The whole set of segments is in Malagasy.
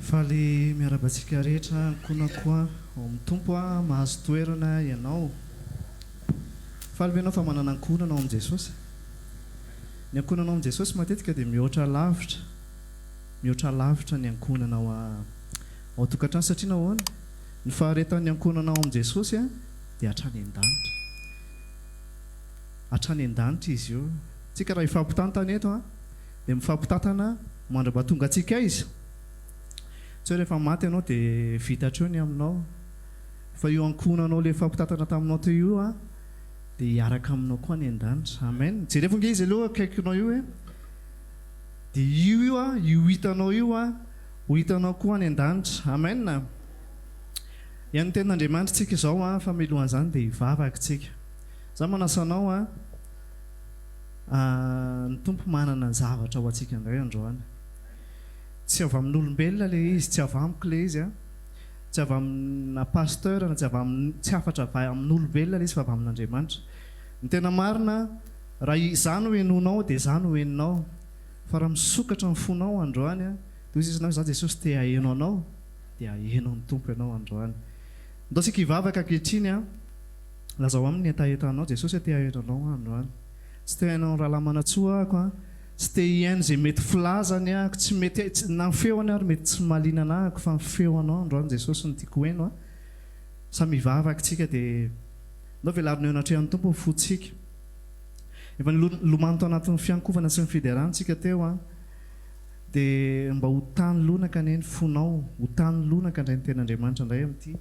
faly miarabantsika rehetra nkona koa ao amin'ny tompo a mahazo toerana ianao faly be anao fa manana ankonanao amin'i Jesosy. Ny ankonanao amin'i Jesosy matetika dia mihoatra lavitra ny ankonanao ao tokantrano satria nahoana ny faharetan'ny ankonanao amin'i Jesosy a dia hatrany an-danitra izy io. Tsika raha ifampitantana eto a dia mifampitantana mandrapahatonga antsika izy. Tsy hoe rehefa maty ianao dia vita hatreo ny aminao, fa io ankonanao ilay fampitantana taminao teo io a dia hiaraka aminao koa ny an-danitra. Amen. Jerevy nge izy aloha akaikinao io hoe dia io hitanao io a ho hitanao koa ny an-danitra. Amen. Ihany ten'Andriamanitra tsika izao a fa milohan'izany dia hivavaka tsika. Za manasanao a ny tompo manana ny zavatra ho antsika indray androany. Tsy avy amin'olombelona ilay izy, tsy avy amiko ilay izy a, tsy avy amina pasteur na tsy afatra amin'olombelona ilay izy fa avy amin'Andriamanitra. Ny tena marina raha izany ho henonao dia izany ho heninao, fa raha misokatra ny fonao androany a dia izy izinao za Jesosy te haheno anao dia haheno ny tompo ianao androany. Ndao sika hivavaka ankehitriny a lazao amin'ny etaetanao Jesosy te haheno anao androany. Tsy te hainao raha lamana tsoa ako a, tsy te hihaino izay mety filazany ako, tsy mety na ny feony ary mety tsy mahalinana ako, fa ny feonao androany Jesosy no tiako heno a. Samy hivavaka tsika dia ndao velarina eo anatrehan'ny tompo ny fotsika. Efa nilomano tao anatin'ny fiankovana sy ny fiderantsika teo a dia mba ho tany lonaka anie ny fonao, ho tany lonaka indray ny ten'Andriamanitra indray amin'ity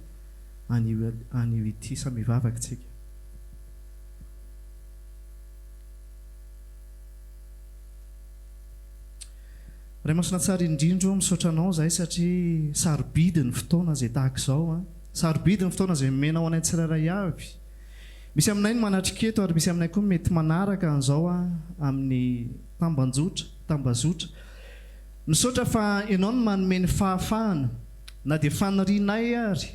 anio ity. Samy hivavaka tsika. Ray masina tsara indrindro misaotra anao zahay satria sarobidy ny fotoana izay tahaka izao a. Sarobidy ny fotoana izay menao anay tsirairay avy. Misy aminay ny manatriketo ary misy aminay koa mety manaraka an'izao a amin'ny tambazotra. Misaotra fa ianao no manome ny fahafahana na dia fanarinay ary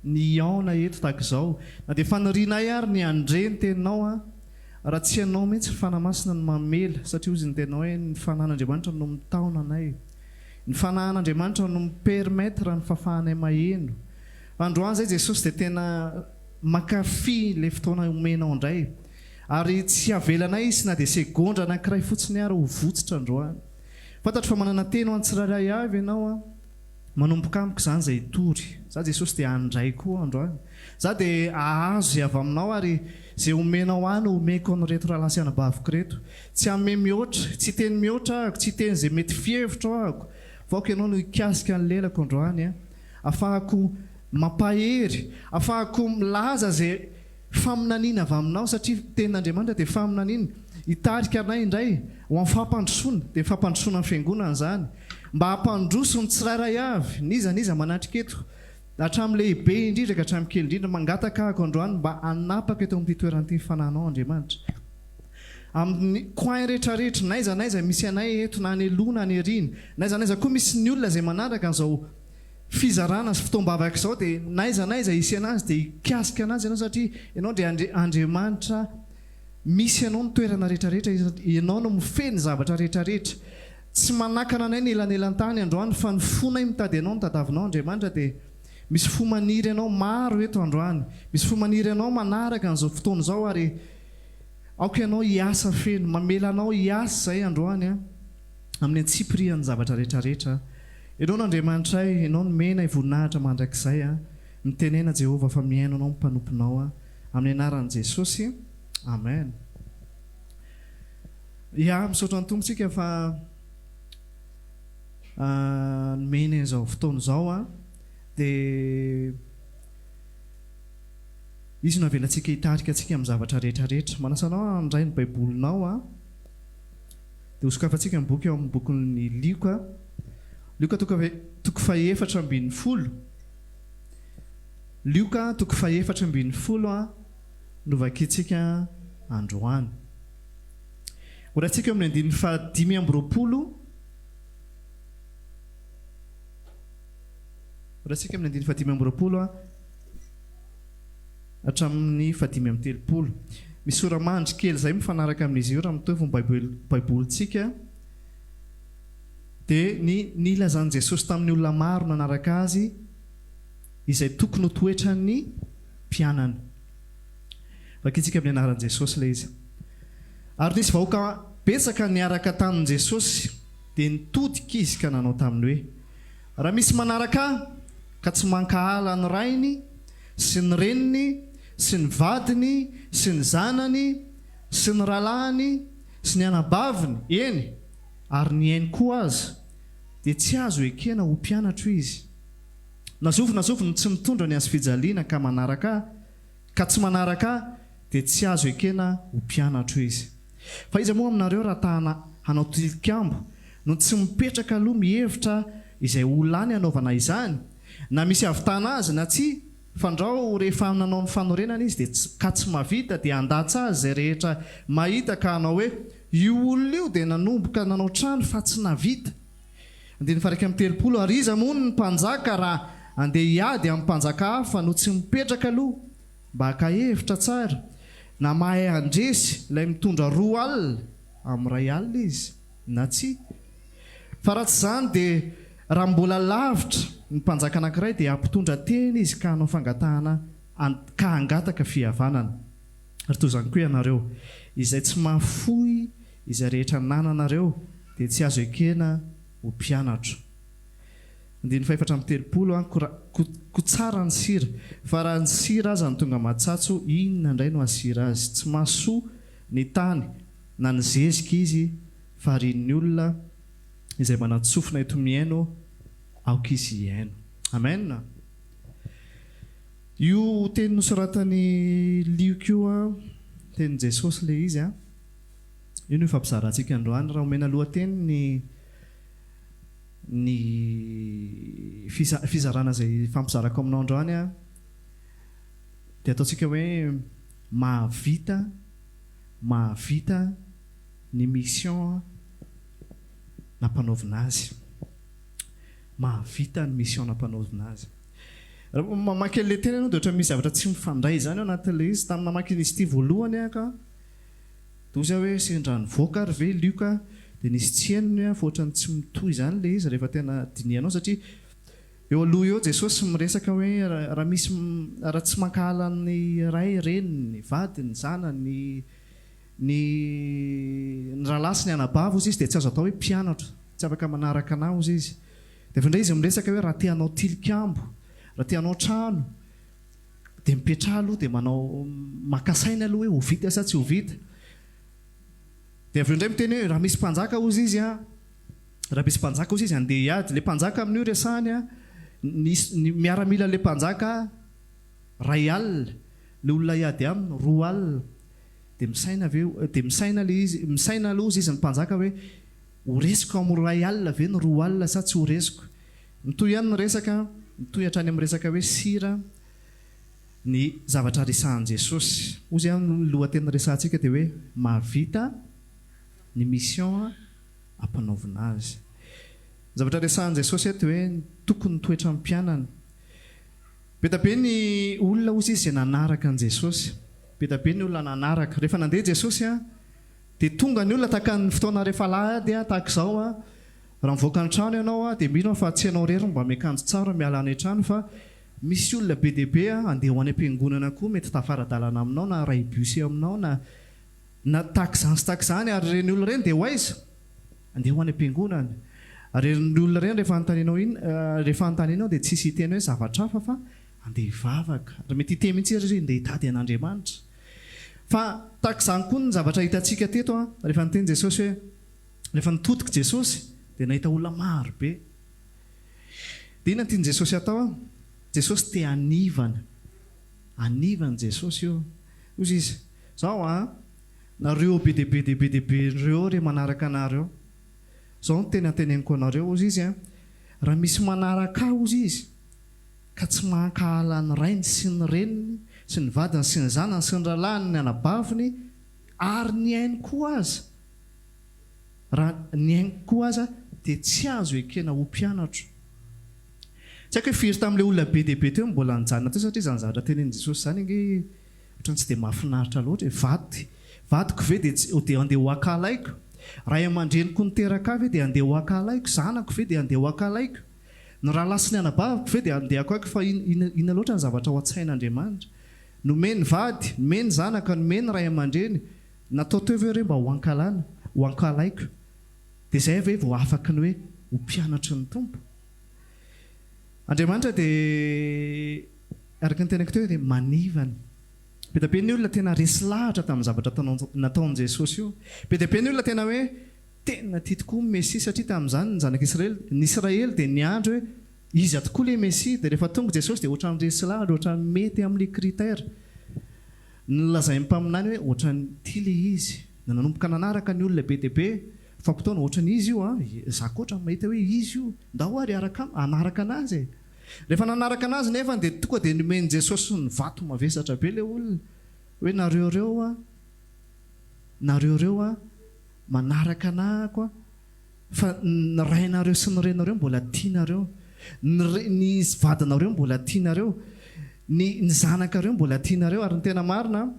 ny aona eto tahaka izao, na dia fanarinay ary ny andre ny teninao a. Raha tsy ianao mihitsy ny fanahymasina no mamela, satria ozy ny tenao hoe ny fanahin'Andriamanitra no mitaona anay, ny fanahin'Andriamanitra no mipermetra ny fahafahanay maheno. Androany izay Jesosy dia tena mankafy ilay fotoana omenao indray, ary tsy avelanay izy na dia segondra anankiray fotsiny ary ho votsitra androany. Fantatro fa manana teno any tsirairay avy ianao a, manomboka amiko izany izay tory. Za Jesosy dia handray koa androany. Za dia ahazo izay avy aminao ary izay omenao any omeko an'ireto raha lasy anabaviko reto. Tsy ame mihoatra, tsy teny mihoatra ahako, tsy teny izay mety fihevitra ahako, vaoko ianao no hikasika ny lelako androany a. Afahako mampahery, afahako milaza izay faminaniana avy aminao satria tenin'Andriamanitra dia faminaniana. Hitarika anay indray ho amin'ny fampandrosoana dia fampandrosoana ny fiangonana izany, mba hampandroso ny tsirairay avy niza manatriketo hatramin'ny lehibe indrindra ka hatramin'ny kely indrindra mangataka ahako androany mba hanapaka eto amin'ity toerana fanahinao Andriamanitra. Amin'ny coin rehetrarehetra naiza misy anay eto na any aloha na any arina, naiza koa misy ny olona izay manaraka an'izao fizarana sy fotoam-bavaka izao dia naiza hisy anazy dia hikasika anazy ianao satria ianao dia Andriamanitra misy ianao ny toerana rehetrarehetra, ianao no mifeny zavatra rehetrarehetra. Tsy manakana anay ny elanelan-tany androany fa ny fonay mitady ianao, nitadavinao Andriamanitra dia misy fo maniry ianao maro eto androany, misy fo maniry ianao manaraka an'izao fotoana izao ary aoka ianao hiasa feno, mamela anao hiasa izay androany a amin'ny antsipirian'ny zavatra rehetrarehetra. Ianao n'Andriamanitra ianao no mena voninahitra mandrakizay a, mitenena Jehovah fa miaino anao mpanomponao a, amin'ny anaran'i Jesosy. Amen. Misaotra ny tompontsika fa nomena izao fotoana izao a dia izy no avelantsika hitarika antsika amin'ny zavatra rehetrarehetra. Manasanao handray ny baibolinao a dia hosokafantsika ny boky eo amin'ny bokin'ny Lioka toko faha-efatra ambin'ny folo. Lioka toko faha-efatra ambin'ny folo a no vakiantsika androany. Orantsika eo amin'ny andininy fahadimy amby roapolo. Orantsika amin'ny andininy fahadimy amby roapolo a hatramin'ny fahadimy amby telopolo. Misy ora-mandry kely izay mifanaraka amin'izy io raha mitovy ny baibolintsika. dia ny lazany Jesosy tamin'ny olona maro nanaraka azy izay tokony ho toetra ny mpianana. Vakitsika amin'ny anaran'i Jesosy ilay izy. Ary nisy vahoaka betsaka niaraka tamin'i Jesosy dia nitodika izy ka nanao taminy hoe, raha misy manaraka ka tsy mankahala ny rainy sy ny reniny sy ny vadiny sy ny zanany sy ny ralahany sy ny anabaviny, eny ary ny ainy koa aza, dia tsy azo ekena ho mpianatra izy. Nazoviny tsy mitondra ny azo fijaliana ka manaraka ka tsy manaraka dia tsy azo ekena ho mpianatra izy. Fa iza moa aminareo raha tahana hanao tilikambo no tsy mipetraka aloha mihevitra izay olany hanaovana izany, na misy havitana azy na tsy, fandrao rehefa nanao ny fanorenana izy dia ka tsy mahavita dia andatsa azy izay rehetra mahita ka hanao hoe io olona io dia nanomboka nanao trano fa tsy navita. Andiny faraika amin'ny 30. Ary iza moa ny mpanjaka raha andeha hiady amin'ny mpanjaka hafa no tsy mipetraka aloha mba haka-hevitra tsara, na mahay andresy ilay mitondra 2 alina amin'ny 1 alina izy na tsy. Fa raha tsy izany dia raha mbola lavitra ny mpanjaka anankiray dia hampitondra tena izy ka hanao fangatahana ka hangataka fihavanana. Ary toy izany koa ianareo izay tsy mahafoy izay rehetra nananareo dia tsy azo ekena ho mpianatra. Andiny 4:30 ko tsara ny sira, fa raha ny sira aza ny tonga matsatso, inona indray no asira azy? Tsy mahasoa ny tany na ny zezika izy, fa rin'ny olona izay manatsofina eto miaino aoka izy iaino. Amen. Io teny nosoratany Lioko io teny Jesosy ilay izy io no fampizarantsika androany. Raha omena lohateny ny fizarana izay fampizarako aminao androany dia ataontsika hoe mahavita ny mission nampanaovina azy. Mahavita ny mission nampanaovina azy. Mamaky an'ilay teny ianao dia ohatra misy zavatra tsy mifandray izany ao anatin'ilay izy. Tamin'ny namaky izy ity voalohany ka toza hoe sendra nivoaka ary ve Lioka dia nisy tseniny fa ohatrany tsy mitohy izany ilay izy rehefa tena dinianao, satria eo aloha eo Jesosy miresaka hoe raha tsy mankahala ny ray reniny, ny vadiny, ny zanany, ny rahalahy sy ny anabava ozy izy dia tsy azo atao hoe mpianatra, tsy afaka manaraka anao ozy izy. Dia avy indray izy miresaka hoe raha te-hanao tilikambo, raha te-hanao trano dia mipetraha aloha dia makasaina aloha hoe ho vita sa tsy ho vita. Dia avy indray miteny hoe raha misy mpanjaka ozy izy andeha hiady, ilay mpanjaka amin'io resahany miaramila ilay mpanjaka 1 alina, ilay olona hiady aminy 2 alina. Dia misaina aloha izy ny mpanjaka hoe horesiko amin'ny 1 alina ve ny 2 alina sa tsy horesiko. Mitohy ihany ny resaka, mitohy hatrany amin'ny resaka hoe sira ny zavatra resahan'i Jesosy. Ozy ihany ny lohateny resahantsika dia hoe mahavita ny mission ampanaovina azy. Zavatra resahan'i Jesosy eto hoe tokony toetra amin'ny mpianana. Betabe ny olona ozy izy izay nanaraka an'i Jesosy. Betabe ny olona nanaraka. Rehefa nandeha Jesosy dia tonga ny olona tahaka ny fotoana rehefa alahady tahaka izao raha mivoaka ny trano ianao dia mino fa tsy ianao rery mba miakanjo tsara miala any trano, fa misy olona be dia be andeha ho any am-piangonana koa mety tafara-dalana aminao na ray bus aminao na tahaka izany sy tahaka izany. Ary reny olona reny dia ho aiza? Andeha ho any am-piangonana. Ary reny olona reny rehefa antaninao dia tsy hisy teny hoe zavatra hafa fa andeha hivavaka. Ary mety hiteny mihitsy izy andeha hitady an'Andriamanitra. Fa tahaka izany koa ny zavatra hitantsika teto rehefa niteny Jesosy hoe rehefa nitodika Jesosy dia nahita olona maro be. Dia inona tiany Jesosy atao? Jesosy te hanivana Jesosy io. Ozy izy zao nareo be dia be reo re manaraka anareo, zao ny teny anteneniko anareo. Ozy izy raha misy manaraka ozy izy ka tsy mankahala ny rainy sy ny reniny sy ny vadiny sy ny zanany sy ny rahalahy ny anabaviny ary ny ainy koa aza, raha ny ainy koa aza dia tsy azo ekena ho mpianatra. Tsy haiko hoe firy tamin'ilay olona be dia be teo mbola nijanona teo, satria izany zavatra tenen'i Jesosy izany ohatrany tsy dia mahafinaritra loatra. Vadiko ve dia andeha ho akalaiko? Ray aman-dreniko niteraka avy dia andeha ho akalaiko, zanako ve dia andeha ho akalaiko, ny raha lasiny anabaviko ve dia andehako aiko, fa ina loatra ny zavatra ao an-tsain'Andriamanitra. Nomeny vady, nomeny zanaka, nomeny ray aman-dreny, natao teo ve ireo mba ho ankalana, ho ankalaiko. Dia izay ve vao afaka ny hoe ho mpianatra ny tompo. Andriamanitra dia araka ny tenako teo dia manivana. Be dia be ny olona tena resy lahatra tamin'ny zavatra nataon'i Jesosy io. Be dia be ny olona tena hoe tena tia tokoa ny Mesia, satria tamin'izany ny zanak'Israely, ny Israely dia niandro hoe iza tokoa ilay Mesia. Dia rehefa tonga Jesosy dia ohatran'ny resy lahatra, ohatran'ny mety amin'ilay critère. Nolazain'ny mpaminany hoe ohatran'ny tia ilay izy. Nanomboka nanaraka ny olona be dia be. Fampitoana ohatran'ny izy io, za koatra mahita hoe izy io, ndao ary anaraka anazy. Rehefa nanaraka anazy nefa dia tonga dia nomeny Jesosy ny vato mavesatra be ilay olona hoe nareoreo manaraka anahako, fa ny rainareo sy ny renareo mbola tianareo, ny vadinareo mbola tianareo, ny zanakareo mbola tianareo. Ary ny tena marina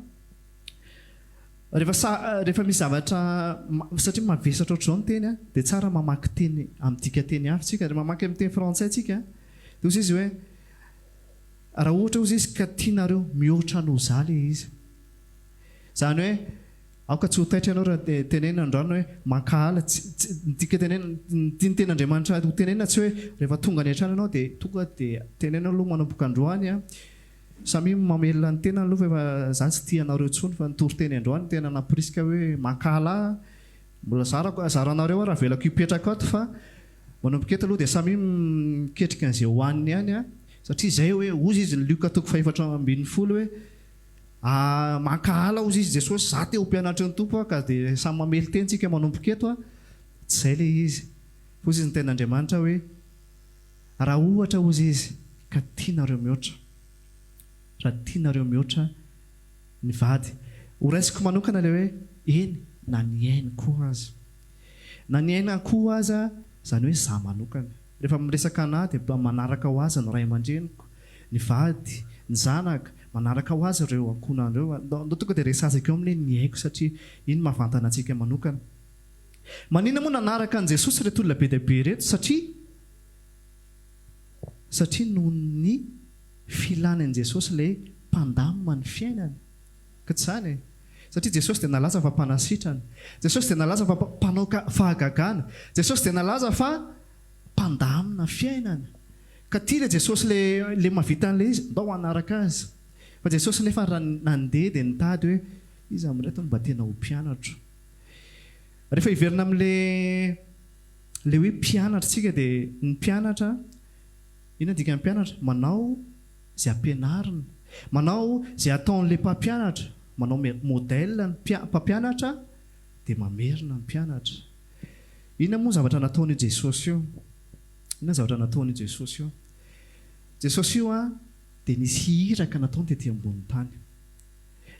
rehefa misy zavatra, satria mavesatra ohatr'izao ny teny dia tsara mamaky teny amin'ny dika teny hafa tsika. Rehefa mamaky amin'ny teny frantsay tsika dia ozy izy hoe raha ohatra ozy izy ka tianareo mihoatra noza ilay izy, izany hoe aoka tsy ho taitra ianao raha tenenina androany hoe mankahala. Dika tenenina ny ten'Andriamanitra ho tenenina tsy hoe rehefa tonga any an-trano ianao dia tonga dia tenenina aloha manomboka androany samy mamelona ny tena aloha, fa za tsy tianareo intsony, fa nitory-teny androany tena naporisika hoe mankahala, mbola zaranareo raha velako hipetraka ato, fa manomboka eto aloha dia samy miketrika an'izay hohaniny ihany, satria izay hoe ozy izy ny Luka 4:40 hoe mankahala ozy izy Jesosy, za te ho mpianatra ny tompo ka dia samy mamely teny tsika manomboka eto tsy izay ilay izy. Fa ozy izy ny ten'Andriamanitra hoe raha ohatra ozy izy ka tianareo mihoatra, raha tianareo mihoatra ny vady, ho raisiko manokana ilay hoe eny na ny ainy koa aza, na ny aina koa aza, izany hoe za manokana. Rehefa miresaka anahy dia manaraka ho aza ny ray aman-dreniko, ny vady, ny zanaka, manaraka ho azy ireo ankonan'ireo. Ndo tonga dia resazako eo amin'ny ny haiko, satria iny mavantana antsika manokana. Manina moa nanaraka an' Jesosy reto olona be dia be reto, satria noho ny filanan'i Jesosy ilay mpandamina ny fiainany. Ka tsy izany satria Jesosy dia nalaza fa mpanasitrana, Jesosy dia nalaza fa mpanao fahagagana, Jesosy dia nalaza fa mpandamina fiainana. Ka tia ilay Jesosy le mahavita an'ilay izy, ndao hanaraka azy. Fa Jesosy nefa raha nandeha dia nitady hoe izy amin'reto mba tena ho mpianatra. Rehefa hiverina amin'ilay hoe mpianatra tsika dia ny mpianatra, ina dika ny mpianatra? Manao izay ampianarina, manao izay ataon'ilay mpampianatra, manao modèle ny mpampianatra dia mamerina ny mpianatra. Inona moa zavatra nataon'i Jesosy io? Inona zavatra nataon'i Jesosy io? Jesosy io dia nisy iraka nataony tetỳ ambony tany.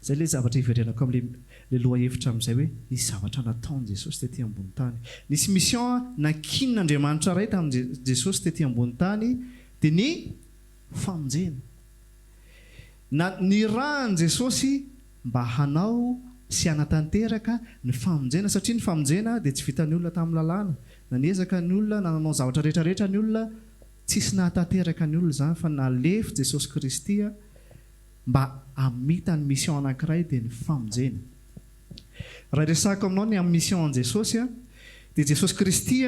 Izay ilay zavatra hiverenako amin'ilay loha hevitra amin'izay hoe nisy zavatra nataon'i Jesosy tetỳ ambony tany. Nisy mission nankin'Andriamanitra iray tamin'i Jesosy tetỳ ambony tany, dia ny famonjena. Ny rahan'i Jesosy mba hanao sy hanatanteraka ny famonjena, satria ny famonjena dia tsy vitan'ny olona tamin'ny lalàna, na niezaka ny olona, na nanao zavatra rehetrarehetra ny olona, tsisy nahatanteraka ny olona izany, fa nalefa Jesosy Kristy mba hamita ny mission anankiray dia ny famonjena. Raha resako aminao ny amin'ny mission an' Jesosy dia Jesosy Kristy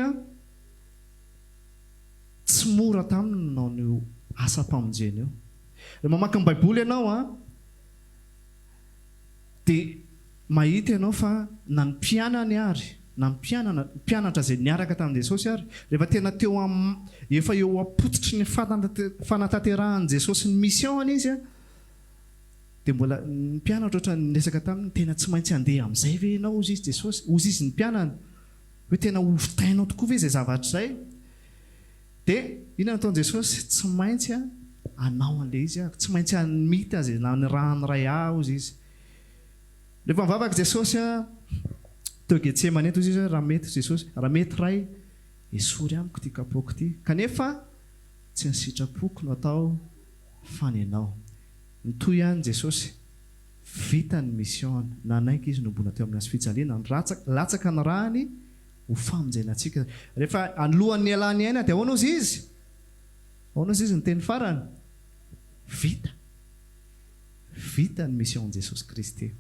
tsy mora taminy nanao ny asa-pamonjena io. Raha mamaky ny Baiboly ianao dia mahita ianao fa na ny mpianany ary, na mpianatra izay niaraka tamin'i Jesosy ary, rehefa tena efa eo ampototry ny fanatanterahany Jesosy ny mission izy dia mbola ny mpianatra ohatra niresaka taminy tena tsy maintsy handeha amin'izay ve ianao ozy izy Jesosy, ozy izy ny mpianany hoe tena hotainao tokoa ve izay zavatra izay? Dia inona nataon'i Jesosy? Tsy maintsy hanao an'ilay izy, tsy maintsy hanmita azy na ny rahany ray ozy izy. Rehefa mivavaka Jesosy teo Getsemane eto izy raha mety Jesosy, raha mety ray esory amiko ity kapoaka ity, kanefa tsy ny sitrapoko no atao fa ny anao. Nitoy ihany Jesosy vita ny mission nanaiky izy nombona teo amin'ny azy fijaliana latsaka ny rahany ho famonjena antsika rehefa alohan'ny alany aina dia ahoana ozy izy ny teny farany vita ny mission Jesosy Kristy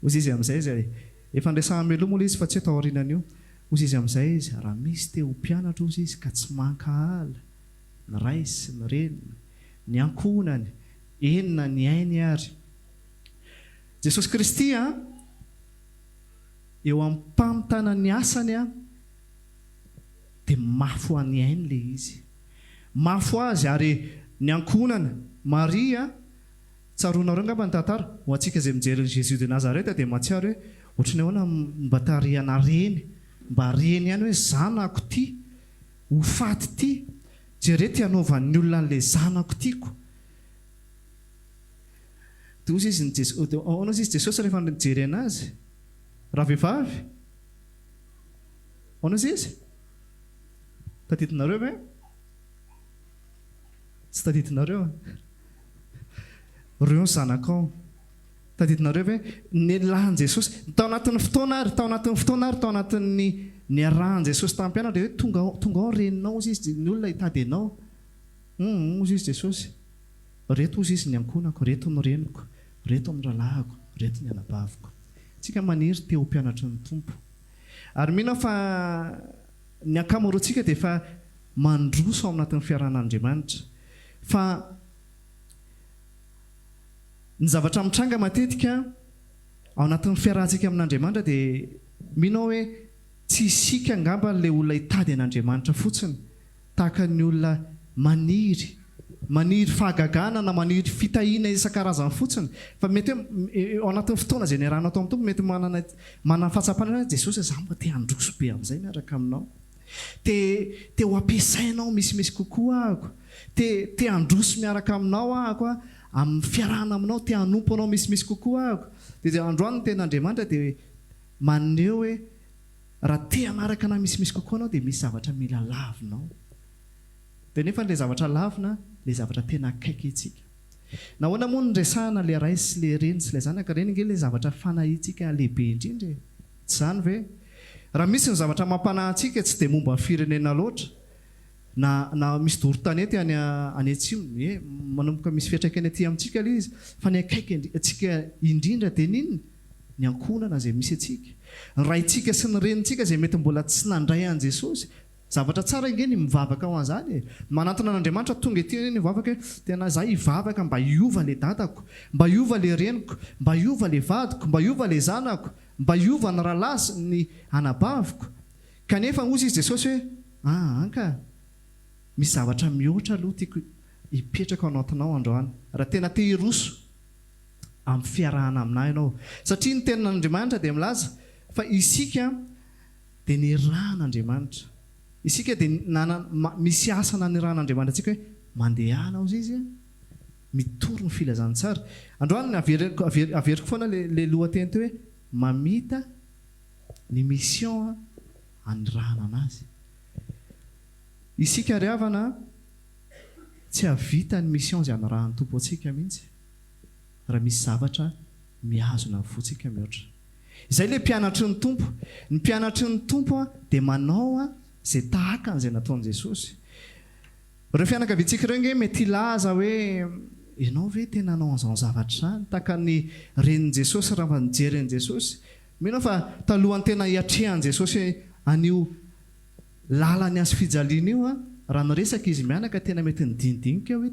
ozy izy amin'izay izy efa ndraisahameloa moa izy fa tsy atao aorianan'io ozy izy amin'izay izy raha misy te ho mpianatra ozy izy ka tsy mankahala ny ray sy ny renina ny ankonany enina ny ainy ary Jesosy Kristy eo amin'ny mpamitana ny asany dia mafy ho any ainy le izy mafy azy ary ny ankonana Maria tsaroanareo ngamba ny tantara ho antsika izay mijery Jésus de Nazareta dia mahatsiaro hoe ohatrany ahoana mba tarihana reny mba reny ihany hoe zanako ty ho faty ty jereo ty hanaovan'ny olona n'ilay zanako tiako dia ozy izy ahoana izy Jesosy rehefa nijery anazy raha vehivavy ahoana izy taditinareo ve tsy taditinareo reo ny zanakao taditinareo ve ny lahan Jesosy tao anatin'ny fotoana ary tao anatin'ny ny arahan Jesosy tampianatra dia hoe tonga ao reninao ozy izy ny olona hitady anao ozy izy Jesosy reto ozy izy ny ankonako reto ny reniko reto ny ralahako reto ny anabaviko tsika maniry teo mpianatra ny tompo ary mino fa ny ankamaroantsika dia efa mandroso ao anatin'ny fiarahan'Andriamanitra fa ny zavatra mitranga matetika ao anatin'ny fiarahantsika amin'Andriamanitra dia mino hoe tsy isika ngamba ilay olona hitady an'Andriamanitra fotsiny tahaka ny olona maniry fahagagana na maniry fitahiana isan-karazany fotsiny fa mety ao anatin'ny fotoana izay niarahana tao amin'ny tompo mety manana fahatsapana Jesosy za mba te handroso be amin'izay miaraka aminao te ho ampiasainao misimisy kokoa ahako te handroso miaraka aminao ahako amin'ny fiarahana aminao te hanompo anao misimisy kokoa ahako dia androany ny ten'Andriamanitra dia maneho hoe raha te hanaraka na misimisy kokoa anao dia misy zavatra mila lavinao dia nefa n'ilay zavatra lavina ilay zavatra tena akaiky itsika nahoana moa ny resahana ilay ray sy ilay reny sy ilay zanaka reny nge ilay zavatra fanahitsika lehibe indrindra tsy izany ve raha misy ny zavatra mampanahintsika tsy dia momba ny firenena loatra na misy Toriteny any atsimo manomboka misy fiatraikany aty amintsika ilay izy fa ny akaiky atsika indrindra dia ninona ny ankonana izay misy atsika ny raintsika sy ny renintsika izay mety mbola tsy nandray an Jesosy zavatra tsara inge ny mivavaka ao an'izany manantona n'Andriamanitra tonga ety ny mivavaka hoe tena za hivavaka mba hiova ilay dadako mba hiova ilay reniko mba hiova ilay vadiko mba hiova ilay zanako mba hiova ny rahalahy sy ny anabaviko kanefa ozy izy Jesosy hoe anka misy zavatra mihoatra aloha tiako hipetraka ao anatinao androany raha tena te hiroso amin'ny fiarahana aminahy ianao satria ny tenin'Andriamanitra dia milaza fa isika dia ny rahan'Andriamanitra isika dia misy asana ny rahan'Andriamanitra tsika hoe mandehana ozy izy mitory ny filazany tsara androany averiko foana le lohateny teo hoe mamita ny mission anyrahana anazy isika ry havana tsy havita ny mission izay anyrahany tompo antsika mihitsy raha misy zavatra mihazona fotsika mihoatra izay le mpianatry ny mpianatry ny tompo dia manao izay tahaka an'izay nataon'i Jesosy ireo fianakaviantsika ireo nge mety ilaza hoe ianao ve tena nanao an'izao zavatra izany tahaka ny renin' Jesosy raha mba nijeren'i Jesosy mino fa talohany tena hiatrehan'i Jesosy anio lalany azy fijaliana io raha niresaka izy mianaka tena mety nidinidinika hoe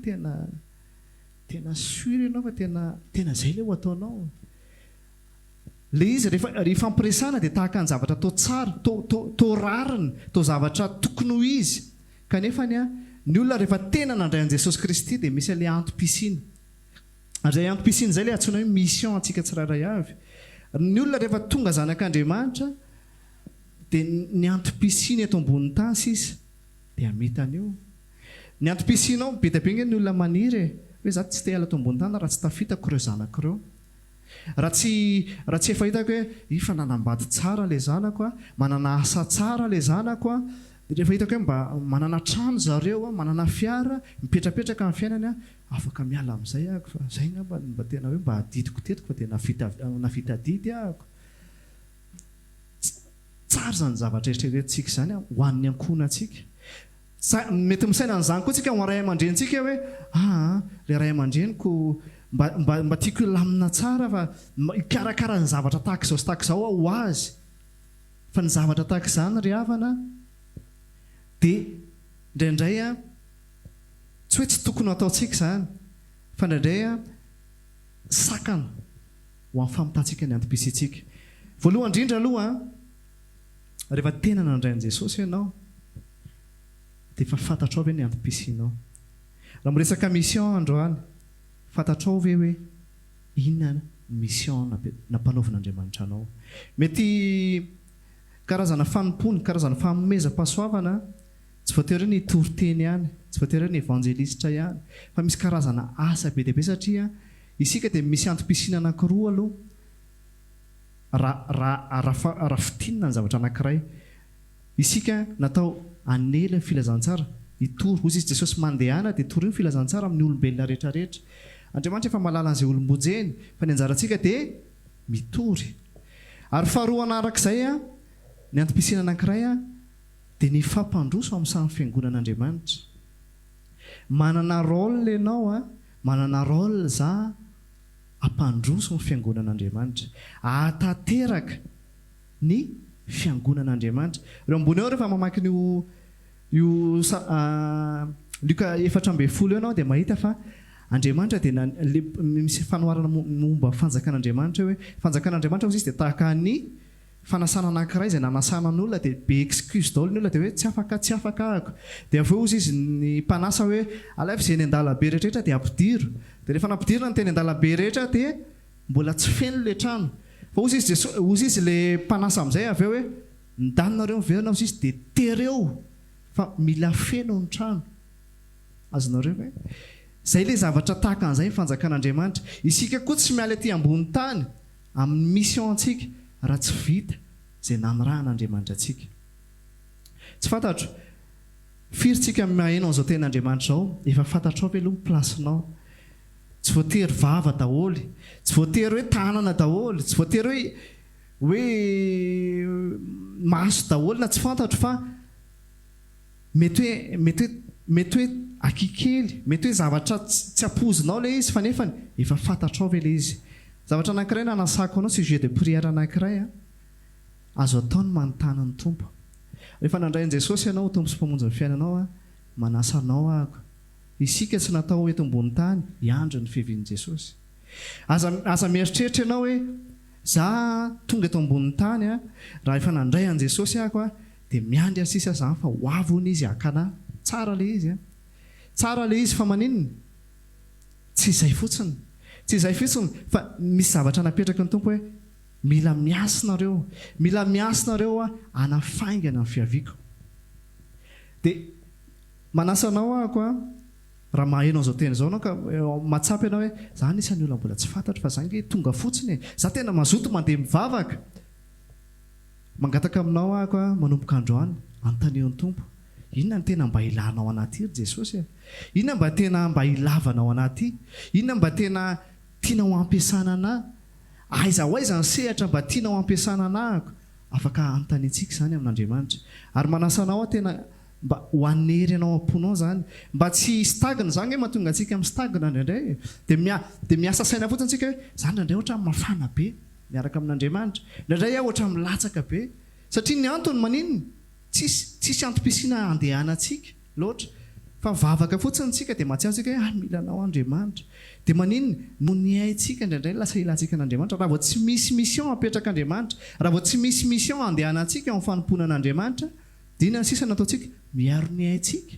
tena sury ianao fa tena izay le ho ataonao le izy rehefa ampiresana dia tahaka ny zavatra tao tsara to rariny to zavatra tokony ho izy kanefa ny olona rehefa tena nandray an Jesosy Kristy dia misy ilay antom-pisina izay antom-pisina izay le antsoina hoe mission antsika tsirairay avy ny olona rehefa tonga zanak'Andriamanitra dia ny antom-pisina eto ambonin'ny tany sisa dia amitany io ny antom-pisinao be dia be nge ny olona maniry hoe za tsy te hiala eto ambonin'ny tany raha tsy tafitako ireo zanako ireo raha tsy efa hitako hoe ifa nanambady tsara ilay zanako manana asa tsara ilay zanako rehefa hitako hoe mba manana trano zareo manana fiara mipetrapetraka amin'ny fiainany afaka miala amin'izay ahako fa zay mba tena hoe mba adidiko tetiko fa tena navita didy ahako tsara zany zavatra eritreretintsika zany ho an'ny ankohonantsika mety misaina n'izany koa tsika ho ray aman-drenitsika hoe le ray aman-dreniko mba tiako lamina tsara fa ikarakara ny zavatra tahaka izao sy tahaka izao ho azy fa ny zavatra tahaka izany ry havana dia indraindray tsy hoe tsy tokony ataontsika izany fa indraindray sakana ho amin'ny famotantsika ny antom-pisiantsika voalohany indrindra aloha rehefa tena nandrain'i Jesosy ianao dia efa fantatrao ve ny antom-pisianao raha miresaka mission androany fantatrao ve hoe inona mission nampanaovin'Andriamanitra anao mety karazana fanompony karazana fanomezam-pahasoavana tsy voatery ny toriteny ihany tsy voatery ny evanjelista ihany fa misy karazana asa be dia be satria isika dia misy antom-pisiana anankiroa aloha raha fitinina ny zavatra anankiray isika natao anela ny filazantsara itory hozy izy Jesosy mandehana dia tory ny filazantsara amin'ny olombelona rehetrarehetra Andriamanitra efa malala an'izay olombojeny fa ny anjarantsika dia mitory ary faharoa anarak'izay ny antom-pisiana anankiray dia ny fampandroso amin'ny samy fiangonan'Andriamanitra manana rôle ianao manana rôle za ampandroso ny fiangonan'Andriamanitra ahatanteraka ny fiangonan'Andriamanitra ireo ambony ao rehefa mamaky io Luka 4:10 ianao dia mahita fa Andriamanitra dia misy fanoharana momba fanjakan'Andriamanitra hoe fanjakan'Andriamanitra hozy izy dia tahaka ny fanasana anankiray izay nanasana ny olona dia be excuse daholo ny olona dia hoe tsy afaka ahako dia avy eo hozy izy ny mpanasa hoe alef izay ny andalabe rehetrarehetra dia ampidiro dia rehefa nampidirina ny teny andalabe rehetra dia mbola tsy feno le trano fa hozy izy le mpanasa amin'izay avy eo hoe nidanonareo miverina hozy izy dia tereo fa mila feno ny trano azonareo hoe zay le zavatra tahaka an'izay ny fanjakan'Andriamanitra isika koa tsy miala aty ambony tany amin'ny mission antsika raha tsy vita izay nanirahan'Andriamanitra antsika tsy fantatro firytsika maheno an'izao ten'Andriamanitra zao efa fantatrao ve aloha plasinao tsy voatery vava daholy tsy voatery hoe tanana daholy tsy voatery hoe maso daholy na tsy fantatro fa mety hoe akikely mety hoe zavatra tsy ampozinao le izy fa nefany efa fantatrao ve le izy zavatra anankiray na nasako anao sujet de prière anankiray azo ataony manontany ny tompo rehefa nandrain'i Jesosy ianao tompo sy mpamonjy ny fiainanao manasanao ahako isika tsy natao eto ambony tany hiandro ny fiavian'i Jesosy aza mieritreritra ianao hoe za tonga eto ambony tany raha efa nandray an'i Jesosy ahako dia miandry asisa zany fa ho avony izy hakana tsara le izy tsara le izy fa maninona tsy izay fotsiny fa misy zavatra napetraka ny tompo hoe mila miasinareo anafaingana ny fiaviako dia manasanao ahako raha maheno an'izao teny izao anao ka matsapy ianao hoe za nisan'ny olona mbola tsy fantatro fa zange tonga fotsiny za tena mazoto mandeha mivavaka mangataka aminao ahako manomboka androany anontaneon'ny tompo inona ny tena mba ilanao anaty ry Jesosy inona mba tena mba ilavanao anaty inona mba tena tianao ampiasana anahy aiza ny sehatra mba tianao ampiasana anahako afaka anontaniantsika izany amin'Andriamanitra ary manasanao tena mba ho anery anao am-ponao zany mba tsy stagna zany hoe mahatonga antsika amin'ny stagna indraindray dia miasa saina fotsiny antsika hoe zany indraindray ohatra mafana be miaraka amin'Andriamanitra indraindray ohatra milatsaka be satria ny antony maninona tsisy antom-pisiana andehanantsika loatra fa vavaka fotsiny tsika dia mahatsiaro tsika hoe milanao Andriamanitra dia maninona no ny aintsika indraindray lasa ilantsika an'Andriamanitra raha vao tsy misy mission apetraka Andriamanitra raha vao tsy misy mission andehanantsika amin'ny fanompoana an'Andriamanitra dia inona ny sisa nataontsika miaro ny aintsika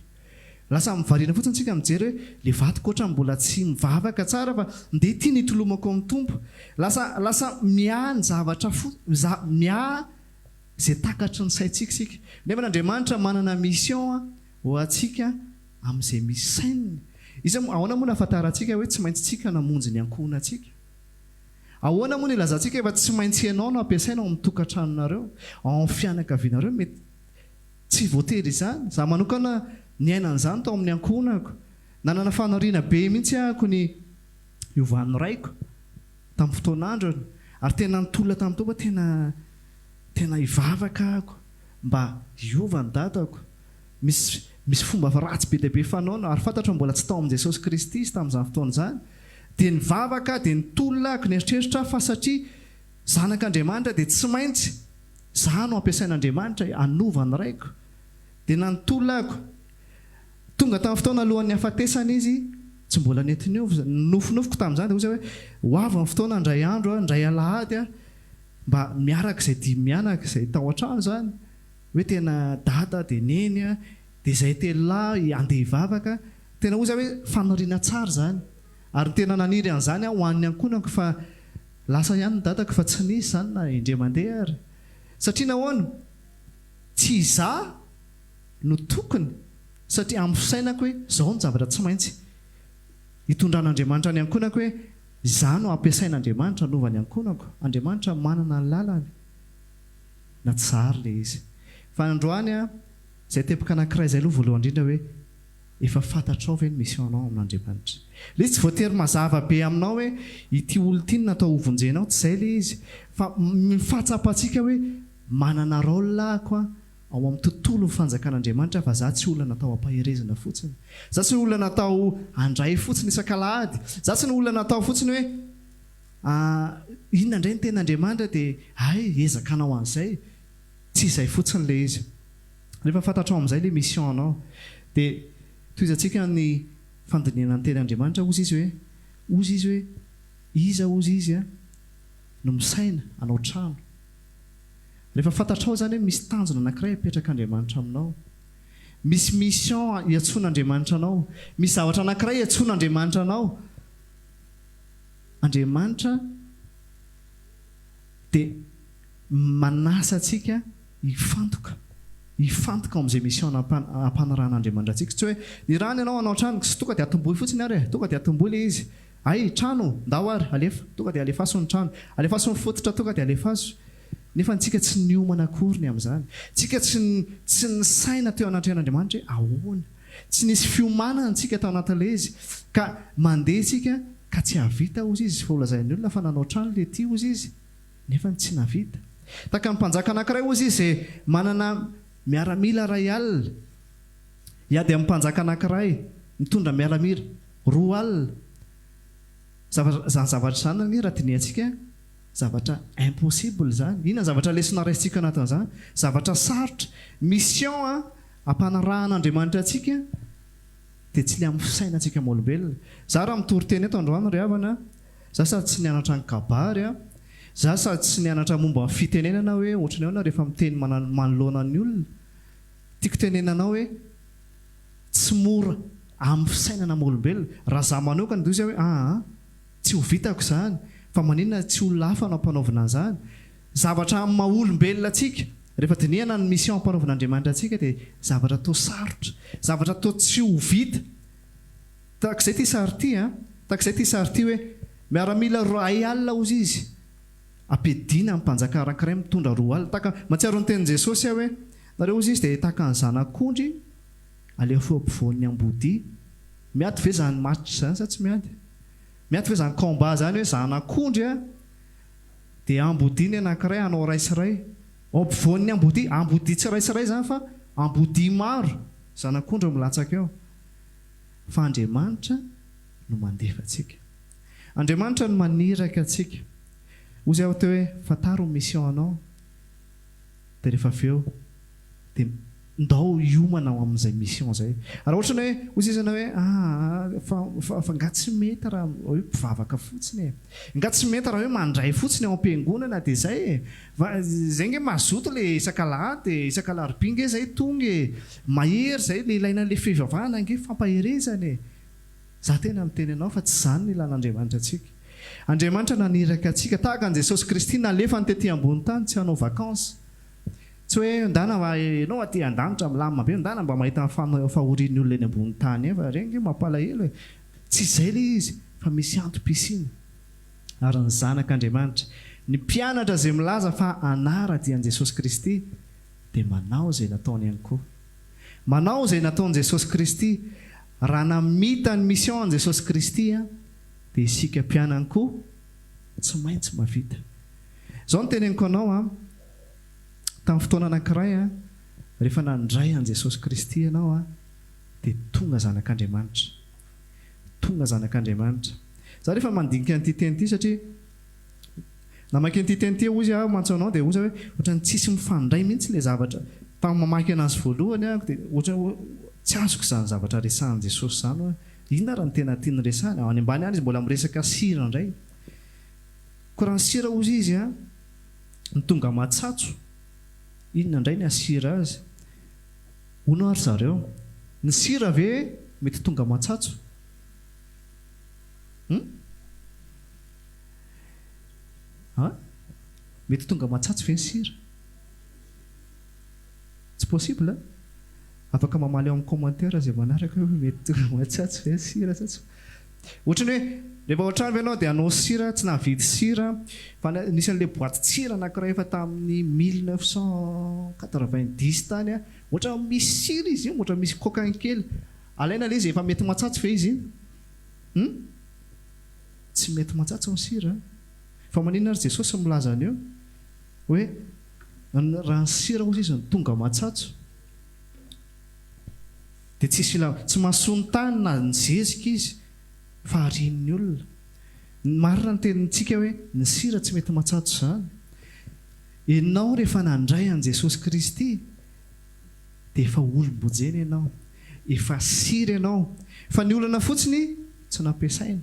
lasa mivariana fotsiny tsika mijery hoe le vatiko ohatra mbola tsy mivavaka tsara fa ndeha tia nitolomako amin'ny tompo lasa miah ny zavatra miah izay takatry ny saintsika sika nefa n'Andriamanitra manana mission ho atsika amin'izay misy saininy izy ahoana moa nahafantarantsika hoe tsy maintsy tsika namonjy ny ankohonantsika ahoana moa ny ilazantsika efa tsy maintsy ianao no ampiasaina ao amin'ny tokantranonareo ao amin'ny fianakavianareo mety tsy maintsy ianao no manao mission amin'izay tontolo izay fa tsy maintsy ianao no tsy voatery izany za manokana ny ainan'izany tao amin'ny ankonako nanana fanariana be mihitsy ahako ny iovan'ny raiko tamin'ny fotoan'androny ary tena nitolona tamin'ny tompo tena ivavaka ahako mba iova ny dadako misy fomba ratsy be dia be fanaona ary fantatra mbola tsy tao amin'i Jesosy Kristy izy tamin'izany fotoana izany dia nivavaka dia nitolona ahako nieritreritra fa satria zanak'Andriamanitra dia tsy maintsy za no ampiasain'Andriamanitra anova ny raiko dia nanitolona ahako tonga tamin'ny fotoana alohan'ny hafatesana izy tsy mbola nentiny nofinofiko tamin'izany dia ozy hoe ho avy amin'ny fotoana indray andro indray alahady mba miaraka izay dimy mianaka izay tao an-trano izany hoe tena dada dia neny dia izay telonahy andeha hivavaka tena ozy hoe fanariana tsara izany ary tena naniry an'izany ho an'ny ankonako fa lasa ihany ny dadako fa tsy nisy izany na indray mandeha ary satria nahoana tsy izaho no tokony satria amin'ny fisainako hoe izao ny zavatra tsy maintsy hitondran'Andriamanitra ny ankonako hoe izaho no ampiasain'Andriamanitra nova ny ankonako Andriamanitra manana ny lalany na tsara ilay izy fa androany izay tepaka anankiray izay aloha voalohany indrindra hoe efa fantatrao ve ny misionao amin'Andriamanitra ilay izy tsy voatery mazava be aminao hoe ity olo ity no natao hovonjenao tsy izay ilay izy fa mifatsapantsika hoe manana rôle lahako ao amin'ny tontolo ny fanjakan'Andriamanitra fa za tsy olona natao hampaherezana fotsiny za tsy olona natao handray fotsiny isan-kalahady za tsy ny olona natao fotsiny hoe inona indray ny ten'Andriamanitra dia ezakanao an'izay tsy izay fotsiny ilay izy rehefa fantatrao amin'izay ilay mission anao dia toizantsika ny fandinihana ny ten'Andriamanitra ozy izy hoe iza ozy izy no misaina anao trano rehefa fantatrao zany hoe misy tanjona anankiray apetrak'Andriamanitra aminao misy mission iantsoan'Andriamanitra anao misy zavatra anankiray iantsoan'Andriamanitra anao Andriamanitra dia manasa antsika hifantoka amin'izay mission ampanarahan'Andriamanitra antsika tsy hoe ny rany ianao anao trano sy tonga dia atombohy fotsiny ary tonga dia atombohy ilay izy trano ndao ary alefa tonga dia alefaso ny trano alefaso ny fototra tonga dia alefaso nefa tsika tsy niomana akory ny amin'izany tsika tsy ny saina teo anatrehan'Andriamanitra hoe ahoana tsy nisy fiomanana tsika tao anatin'ilay izy ka mandeha tsika ka tsy havita ozy izy fa olazain'ny olona fa nanao trano ilay ty ozy izy nefa tsy navita taka ny mpanjaka anankiray ozy izy izay manana miaramila ray alina hiady amin'ny mpanjaka anankiray mitondra miaramila 2 alina zany zavatra izany ny raha tiniantsika zavatra impossible zany inona zavatra lesona raisitsika anatin'izany zavatra sarotra mission ampanarahan'Andriamanitra antsika dia tsy le amin'ny fisainantsika olombelona za raha mitory-teny eto androany ry havana za sady tsy nianatra ny kabary za sady tsy nianatra momba ny fitenenana hoe ohatrany ao na rehefa miteny manoloana ny olona tiako tenenanao hoe tsy mora amin'ny fisainana olombelona raha za manokana dia izy hoe tsy ho vitako izany fa maninona tsy olona hafa no ampanaovina an'izany zavatra amin'ny maha-olombelona atsika rehefa dinihana ny mission ampanaovan'Andriamanitra antsika dia zavatra tao sarotra zavatra tao tsy ho vita tak'izay ty sary ty hoe miaramila 2 alina ozy izy ampidina amin'ny mpanjaka anankiray mitondra 2 alina taka matsiaro ny tenin Jesosy hoe nareo ozy izy dia taka ny zanak'ondry alefa ampovoan'ny ambody miady ve zany match zany sa tsy miady ve zany combat zany hoe zanak'ondry dia ambodiny anankiray anao raisiray ampovoan'ny ambody tsy raisiray zany fa ambody maro zanak'ondry milatsaka eo fa Andriamanitra no mandefa atsika Andriamanitra no maniraka atsika ozy aho teo hoe fataro ny mission anao dia rehefa avy eo dia ndao hiomana amin'izay mission zay raha ohatrany hoe ozy izy anao hoe fa nga tsy mety raha hoe mpivavaka fotsiny nga tsy mety raha hoe mandray fotsiny ao am-piangonana dia zay zay nge mazoto le isan-kalahady isan-kalahary nge zay tonga mahery zay le ilaina le fivavahana nge fampaherezany za tena miteny anao fa tsy zany ny ilan'Andriamanitra atsika Andriamanitra naniraka atsika tahaka an' Jesosy Kristy nalefa ny tetỳ ambony tany tsy hanao vakansa tsy hoe ndana mba ianao aty an-danitra milamina be ndana mba mahita fahorian'ny olona eny ambony tany efa reny mampalahelo tsy izay le izy fa misy antom-pisina ary ny zanak'Andriamanitra ny mpianatra izay milaza fa anara dian'i Jesosy Kristy dia manao izay nataony ihany koa. Manao izay nataon'i Jesosy Kristy. Raha namita ny mission an'i Jesosy Kristy dia isika mpianany koa tsy maintsy mahavita. Izao no teneniko anao tamin'ny fotoana anankiray rehefa nandray an'i Jesosy Kristy ianao dia tonga zanak'Andriamanitra. Tonga zanak'Andriamanitra. Za rehefa mandinika an'ity teny ity satria namaky an'ity teny ity ozy mantso anao dia ozy hoe ohatrany tsisy mifandray mihitsy ilay zavatra. Tamin'ny mamaky anazy voalohany dia ohatra tsy azoko izany zavatra resahan'i Jesosy izany. Inona raha ny tena tiany resahana? Any ambany any izy mbola miresaka sira indray. Koa raha ny sira ozy izy ny tonga matsatso. Inona indray ny asira azy? Hono ary zareo. Ny sira ve mety tonga matsatso? Mety tonga matsatso ve ny sira? Tsy possible. Afaka mamaly ao amin'ny commentaire izay manaraka hoe mety tonga matsatso ve ny sira tsatso. Ohatrany hoe rehefa ohatrany ve ianao dia hanao sira tsy nahavidy sira fa nisy an'ilay boaty sira anankiray efa tamin'ny 1990 tany ohatra misy sira izy ohatra misy kokany kely. Alaina ilay izy efa mety matsatso ve izy? Tsy mety matsatso ny sira. Fa maninona ary Jesosy milaza an'io hoe raha ny sira ozy izy ny tonga matsatso dia tsy mahasony tany na ny zezika izy fa harian'ny olona. Marina ny tenintsika hoe ny sira tsy mety matsatso izany. Ianao rehefa nandray an'i Jesosy Kristy dia efa olombojena ianao, efa sira ianao. Fa ny olana fotsiny tsy nampiasaina.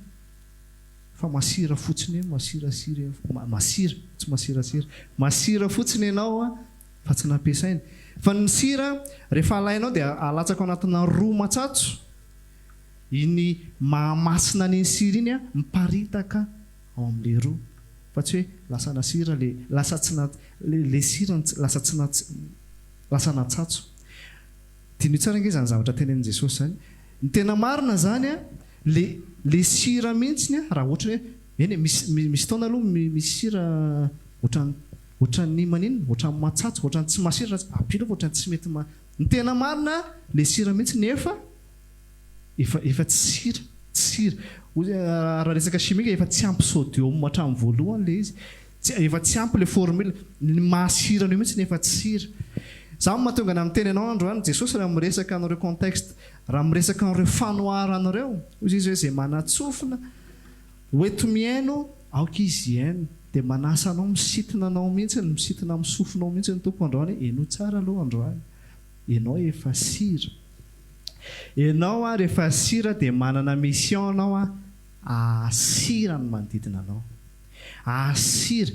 Fa masira fotsiny masira tsy masira fotsiny ianao fa tsy nampiasaina. Fa ny sira rehefa alainao dia alatsaka ao anatina ro matsatso. Iny mahamasina ny sira iny miparitaka ao amin'ilay ro. Fa tsy hoe lasana sira le sira lasa natsatso. Tianio tsara ange izany zavatra tenenin' Jesosy zany. Ny tena marina zany le sira mihitsy raha ohatra hoe eny misy taona aloha misy sira ohatran'ny manino ohatran'ny matsatso ohatran'ny tsy masira apilo ohatran'ny tsy mety ny tena marina le sira mihitsy nefa efa tsy sira raha resaka chimique efa tsy ampy sodium hatramin'ny voalohany le izy efa tsy ampy le formule ny mahasira an'io mihitsy nefa tsy sira. Zaho mahatonga ny amin'ny teny anao androany Jesosy raha miresaka anareo contexte raha miresaka anareo fanoharanareo ozy izy hoe izay manatsofina hoeto miaino aoka izy iaino dia manasa anao misitona anao mihitsy misitona misofinao mihitsy ny tompo androany eno tsara aloha androany ianao efa sira. Ianao rehefa sira dia manana mission anao asira ny manodidina anao, asira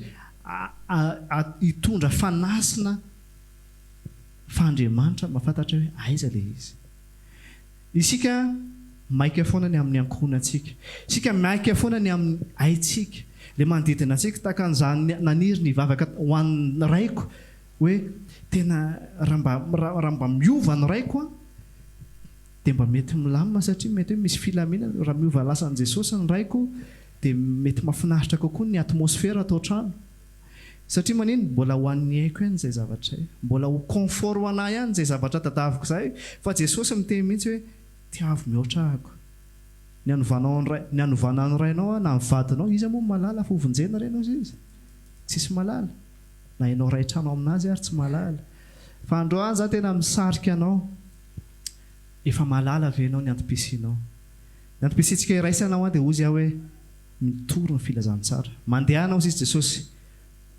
hitondra fanasina fa Andriamanitra mahafantatra hoe aiza le izy. Isika maika foana ny amin'ny ankohonantsika, isika maika foana ny amin'ny aintsika le manodidina antsika tahaka an'izany naniry ny vavaka ho an'ny raiko hoe tena raha mba miova ny raiko dia mba mety milamina satria mety hoe misy filaminana raha miova lasan'i Jesosy ny raiko dia mety mahafinaritra kokoa ny atmosfera atao trano. Satria manino mbola ho an'ny haiko ihany izay zavatra izay, mbola ho confort ho anahy ihany izay zavatra tadaviko izay. Fa Jesosy miteny mihitsy hoe tiavo mihoatra ahako. Ny hanovana ny rainao na ny vadinao izy moa malala fa hovonjena renao izy tsisy malala na ianao ray trano aminazy ary tsy malala. Fa androany za tena misarika anao efa malala ve ianao ny antom-pisianao. Ny antom-pisintsika iraisanao dia ozy aho hoe mitory ny filazantsara. Mandehanao izy Jesosy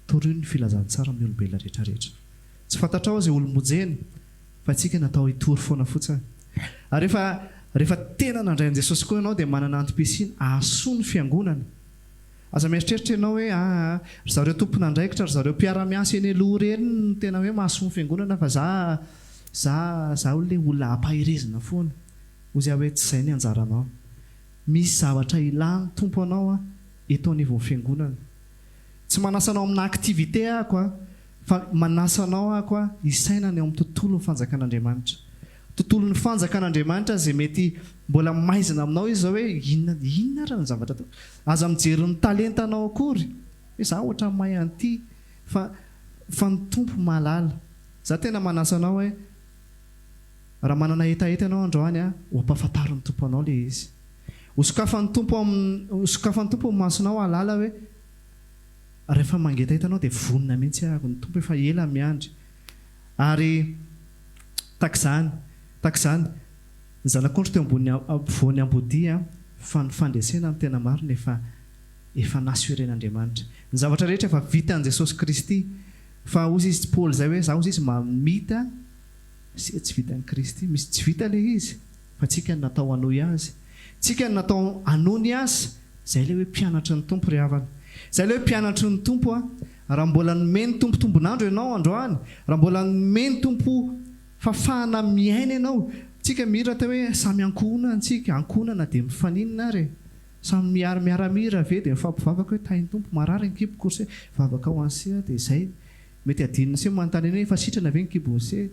tory ny filazantsara amin'ny olombelona rehetrarehetra. Tsy fantatrao izay olombojeny fa tsika natao hitory foana fotsiny. Ary rehefa tena nandray an'i Jesosy koa ianao dia manana antom-pisina ahasoa ny fiangonana. Aza mieritreritra ianao hoe ry zareo tompona andraikitra ry zareo mpiara-miasa eny aloha ireny no tena hoe mahasoa ny fiangonana fa za olona olona ampahirezina foana. Ozy aho hoe tsy izay ny anjaranao. Misy zavatra ilàny tompo anao eto anivon'ny fiangonana. Tsy manasanao amina aktivité ahako fa manasanao ahako isaina ny ao amin'ny tontolo ny fanjakan'Andriamanitra. Tontolo ny fanjakan'Andriamanitra izay mety mbola maizina aminao izy zao hoe inona raha ny zavatra atao. Aza mijery ny talentanao akory hoe za ohatra mahay an'ity fa ny tompo malala za tena manasa anao hoe raha manana hetaheta anao androany a ho ampahafantariny tompo anao le izy hosokafan'ny tompo ny masonao alala hoe rehefa mangetaheta anao dia vonina mihitsy ahako ny tompo efa ela miandry ary takizany ny zanak'ondry teo ambony voany ambodia fa ny fandresena amin'ny tena marina efa nasoiren'Andriamanitra ny zavatra rehetra efa vita an' Jesosy Kristy fa ozy izy Paoly zay hoe za ozy izy mamita sy tsy vitan'i Kristy misy tsy vita le izy fa tsika ny natao anoy azy tsika ny natao anony azy zay le hoe mpianatry ny tompo ry havana zay le hoe mpianatry ny tompo a raha mbola nomeny tompo tombonandro ianao androany raha mbola nomeny tompo fafahana miaina ianao tsika mihira tao hoe samy ankonana tsika ankonana dia mifaninina ary samy miaramira ve dia mifampivavaka hoe tahin'ny tompo marary ny kibo korsy vavaka ho ansia dia izay mety adinina se manontany eny hoe efa sitrana ve ny kibo se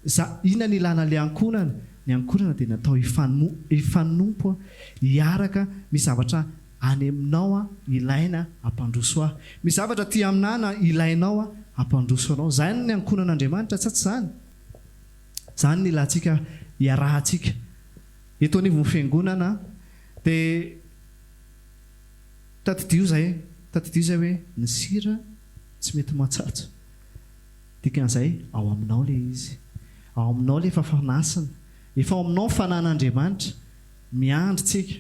za ina ny ilana le ankonana ny ankonana dia natao hifanompo hiaraka misy zavatra any aminao a ilaina ampandroso ahy misy zavatra ty aminana ilainao a ampandroso anao zany ny ankonan'Andriamanitra tsatsy zany ny ilantsika hiarahantsika eto anivon'ny fiangonana dia tadidio zay hoe ny sira tsy mety matsatso dikan'izay ao aminao le izy ao aminao le efa fanasina efa ao aminao fanan'Andriamanitra miandry tsika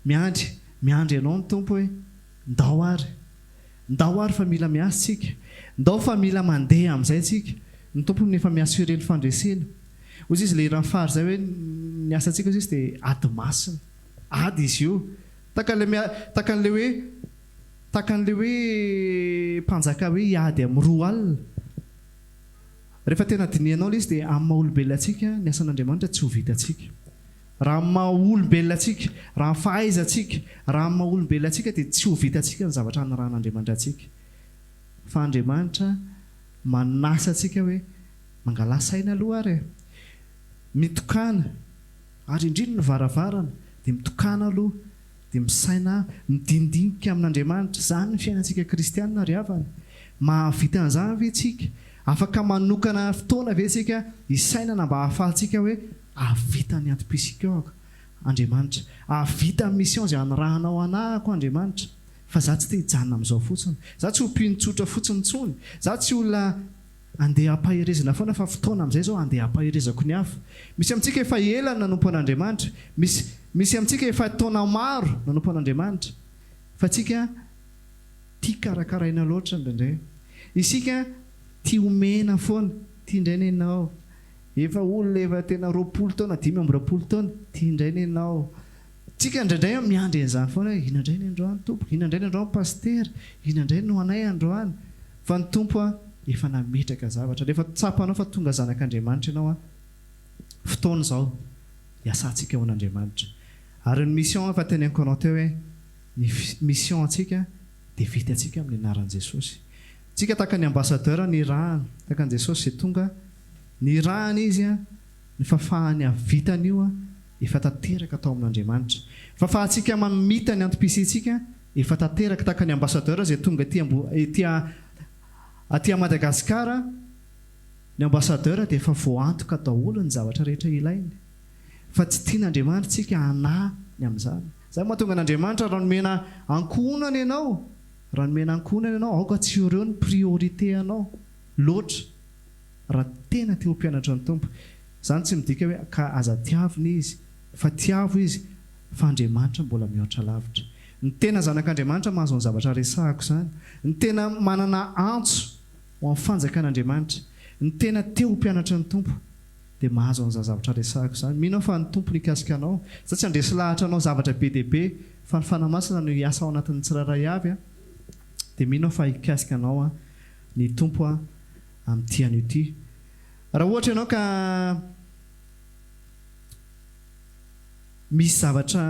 miandry ianao ny tompo hoe ndao ary fa mila miasa tsika ndao fa mila mandeha amin'izay tsika ny tompo nefa miasa ireny fandresena ozy izy le ranfary zay hoe ny asantsika ozy izy dia ady masina ady izy io takan'le hoe mpanjaka hoe hiady amin'ny roa alina rehefa tena dinianao le izy dia amin'ny maha-olombelona atsika ny asan'Andriamanitra tsy ho vitantsika raha amin'ny maha-olombelona atsika raha ny fahaizantsika raha amin'ny maha-olombelona atsika dia tsy ho vitantsika ny zavatra nyrahan'Andriamanitra atsika fa Andriamanitra manasa atsika hoe mangalasaina aloha ary mitokana ary indrindra ny varavarana dia mitokana aloha dia misaina midindinika amin'Andriamanitra zany ny fiainantsika kristianina ry havana mahavita an'izany ve tsika afaka manokana fotoana ve tsika hisainana mba hahafahantsika hoe avita ny antom-pisika eo ako Andriamanitra avita ny mission zay anirahanao anahako Andriamanitra fa za tsy te hijanona amin'izao fotsiny za tsy ho mpinotsotra fotsiny tsony za tsy olona andeha hampaherezana foana fa fotoana amin'izay zao andeha hampaherezako ny hafa misy amintsika efa ela nanompo an'Andriamanitra misy amintsika efa taona maro nanompo an'Andriamanitra fa tsika tia karakaraina loatra indraindray isika tia omena foana tia indraina ianao efa olona efa tena 20 taona 20 taona tia indraina ianao tsika indraindray miandry an'izany foana ina indray ny androany tompo ina indray ny androany pastera ina indray no anay androany fa ny tompo a efa nametraka zavatra rehefa tsapanao fa tonga zanak'Andriamanitra ianao a fotoana izao hiasantsika ao an'Andriamanitra ary ny mission efa teneniko anao teo hoe ny mission antsika dia vitantsika amin'ny anaran'i Jesosy tsika taka ny ambassadeur ny rahany takan'i Jesosy zay tonga ny rahany izy a ny fafahany avitany io a efa tanteraka atao amin'Andriamanitra fafahantsika mamita ny antom-pisintsika efa tanteraka taka ny ambassadeur zay tonga aty Madagasikara ny ambassadeur dia efa voantoka daholo ny zavatra rehetra ilainy fa tsy tian'Andriamanitra tsika hanahy ny amin'izany zay mahatonga an'Andriamanitra raha nomena ankonana ianao aoka tsy ireo ny priorité anao loatra raha tena tia ho mpianatra ny tompo zany tsy midika hoe ka aza tiavina izy fa tiavo izy fa Andriamanitra mbola mihoatra lavitra ny tena zanak'Andriamanitra mahazo ny zavatra resahako zany ny tena manana antso ho amin'ny fanjakan'Andriamanitra ny tena tia ho mpianatra ny tompo dia mahazo an'izany zavatra resahako zany mino fa ny tompo nikasika anao za tsy handresy lahatra anao zavatra be dia be fa ny fanamasina no hiasa ao anatin'ny tsirairay avy a dia mino fa hikasika anao a ny tompo a amin'ny tian'io ty raha ohatra ianao ka misy zavatra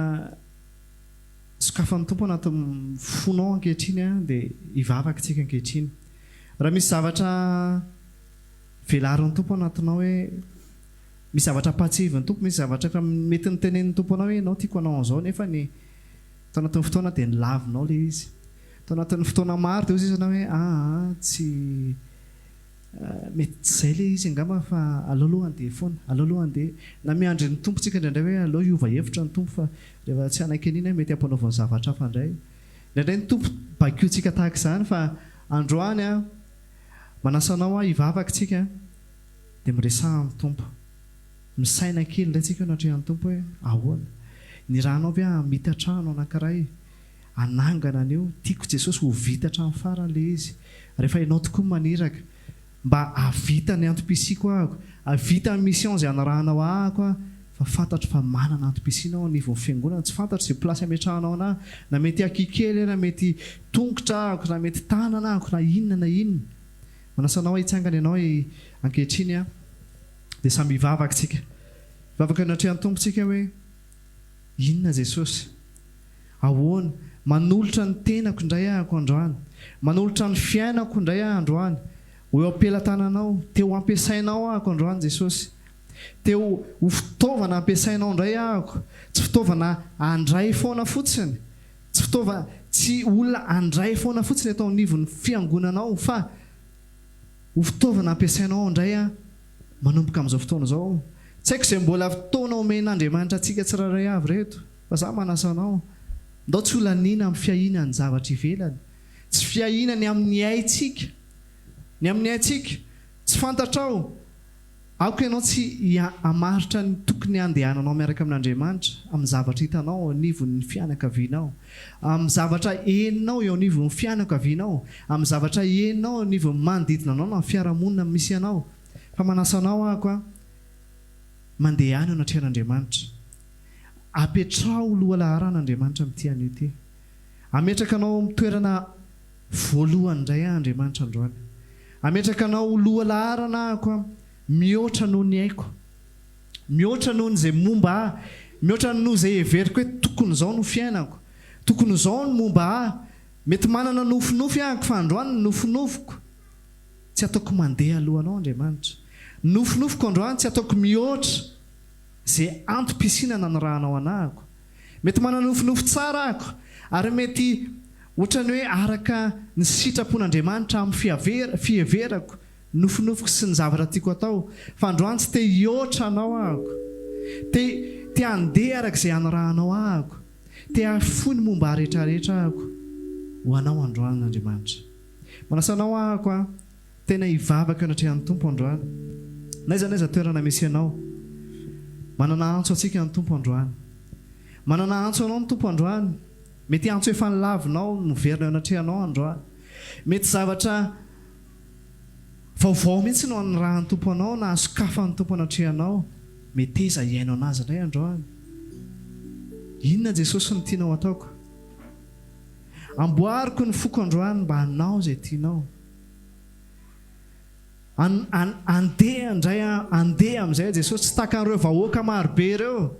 sokafan'ny tompo anatin'ny fonao ankehitriny a dia hivavaka tsika ankehitriny raha misy zavatra velarin'ny tompo anatinao hoe misy zavatra patsivin'ny tompo misy zavatra ka mety nitenen'ny tompo anao hoe anao tiako anao an'izao nefa ny tao anatin'ny fotoana dia nylavinao le izy tao anatin'ny fotoana maro dia ozy izy anao hoe tsy mety tsy izay le izy angamba fa alolohany dia foana alolohany dia na miandry ny tompontsika indraindray hoe aloha iova hevitra ny tompo fa rehefa tsy hanaiky an'iny mety hampanaovany zavatra hafa indray indraindray ny tompo bakiontsika tahaka izany fa androany a manasanao a hivavaka tsika dia miresahan'ny tompo misaina kely indray tsika natrehan'ny tompo hoe ahoana ny ranao avy a mitatrano anankiray anangana an'io tiako Jesosy ho vitatra amin'ny farany le izy rehefa ianao tokoa maniraka mba avita ny antom-pisiko ahako avita ny mission izay anarahanao ahako a fa fantatro fa manana antom-pisinao anivon'ny fiangonana tsy fantatro izay plasy ametrahanao anahy na mety akikely na mety tongotra ahako na mety tanana ahako na inona manasanao hitsangana ianao ankehitriny a dia samy hivavaka tsika hivavaka natrehan'ny tompontsika hoe inona Jesosy ahoana manolotra ny tenako indray ahako androany manolotra ny fiainako indray ah androany ho eo ampelantananao teo ampiasainao ahako androany Jesosy teo ho fitaovana ampiasainao indray ahako tsy fitaovana andray foana fotsiny tsy olona andray foana fotsiny atao anivon'ny fiangonanao fa ho fitaovana ampiasainao indray a manomboka amin'izao fotoana izao tsy haiko izay mbola fotoana omen'Andriamanitra antsika tsirairay avy reto fa za manasanao ndao tsy olanina amin'ny fiahinany zavatra ivelany tsy fiahinany amin'ny aintsika tsy fantatrao aoko ianao tsy hamaritra ny tokony handehananao miaraka amin'Andriamanitra amin'ny zavatra hitanao anivon'ny fianakavianao amin'ny zavatra eninao eo anivon'ny fianakavianao amin'ny zavatra eninao anivon'ny manodidina anao na fiarahamonina misy anao fa manasanao ahako a mandeha any ao natrehan'Andriamanitra apetrao loha laharan'Andriamanitra amin'ity anio ty ametraka anao mitoerana voalohany indray Andriamanitra androany ametraka anao loha laharana ahako a mihoatra noho ny haiko mihoatra noho ny izay momba mihoatra noho izay heveriko hoe tokony izao no fiainako tokony izao no momba mety manana nofinofy ahako fa androany nofinofiko tsy ataoko mandeha alohanao Andriamanitra nofinofiko androany tsy ataoko mihoatra izay antom-pisinana ny rahanao anahako mety manana nofinofy tsara ahako ary mety ohatrany hoe araka ny sitrapon'Andriamanitra amin'ny fiheverako nofinofiko sy ny zavatra tiako atao fa androany tsy te hihoatra anao ahako te handeha araka izay anarahanao ahako te hafoy ny momba rehetrarehetra ahako ho anao androany n'Andriamanitra manasanao ahako a tena hivavaka eo anatrehan'ny tompo androany naiza toerana misy anao manana antso atsika ny tompo androany manana antso anao ny tompo androany mety antso efa nilavinao noverina eo anatrehanao androany mety zavatra vaovao mihitsy no anirahan'ny tompo anao na asokafan'ny tompo anatrehanao mety eza hiainao anazy indray androany inona Jesosy no tianao ataoko amboariko ny foko androany mba hanao izay tianao andeha amin'izay Jesosy tsy taka an'ireo vahoaka marobe ireo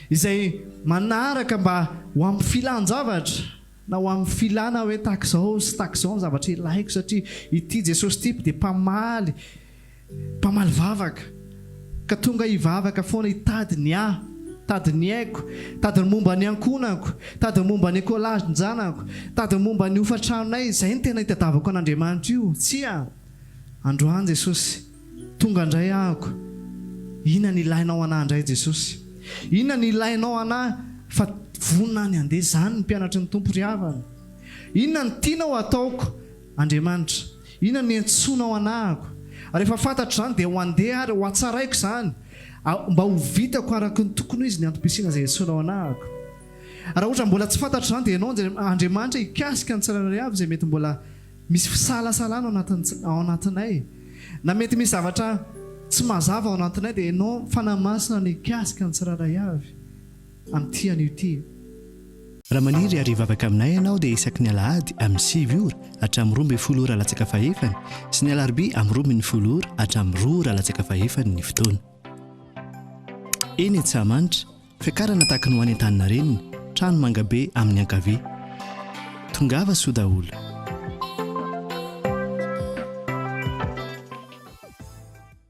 izay manaraka mba ho amin'ny filan-javatra na ho amin'ny filana hoe takizao sy takizao ny zavatra ilaiko satria ity Jesosy ty dia mpamaly vavaka ka tonga hivavaka foana hitady ny tady ny haiko tady ny momba ny ankonako tady ny momba ny ekolazy ny janako tady ny momba ny hofatranonay izay ny tena hitadiavako an'Andriamanitra io tsy androany Jesosy tonga indray ahako inona ny ilainao anahy indray Jesosy inona ny ilainao anahy fa vonina ny andeha izany ny mpianatry ny tompo riavana inona ny tianao ataoko Andriamanitra inona ny entsoinao anahako rehefa fantatro izany dia ho andeha ary ho atsaraiko izany mba ho vitako araka ny tokony izy ny antom-pisiana izay entsoinao anahako raha ohatra mbola tsy fantatro izany dia ianao Andriamanitra hikasika ny tsirairay avy izay mety mbola misy fisalasalana ao anatinay na mety misy zavatra tsy mazava ao anatinay dia ianao fanamasina ny hikasika ny tsirairay avy amin'ity anio ity raha maniry ary hivavaka aminay ianao dia isaky ny alahady amin'ny 7 ora hatramin'ny 12 ora latsaka fahefany sy ny alarobia amin'ny 12 ora hatramin'ny 2 ora latsaka fahefany ny fotoana eny Antsahamanitra fiakarana tahaka ny ho any an-tanina reniny trano mangabe amin'ny ankavia tongava soa daholo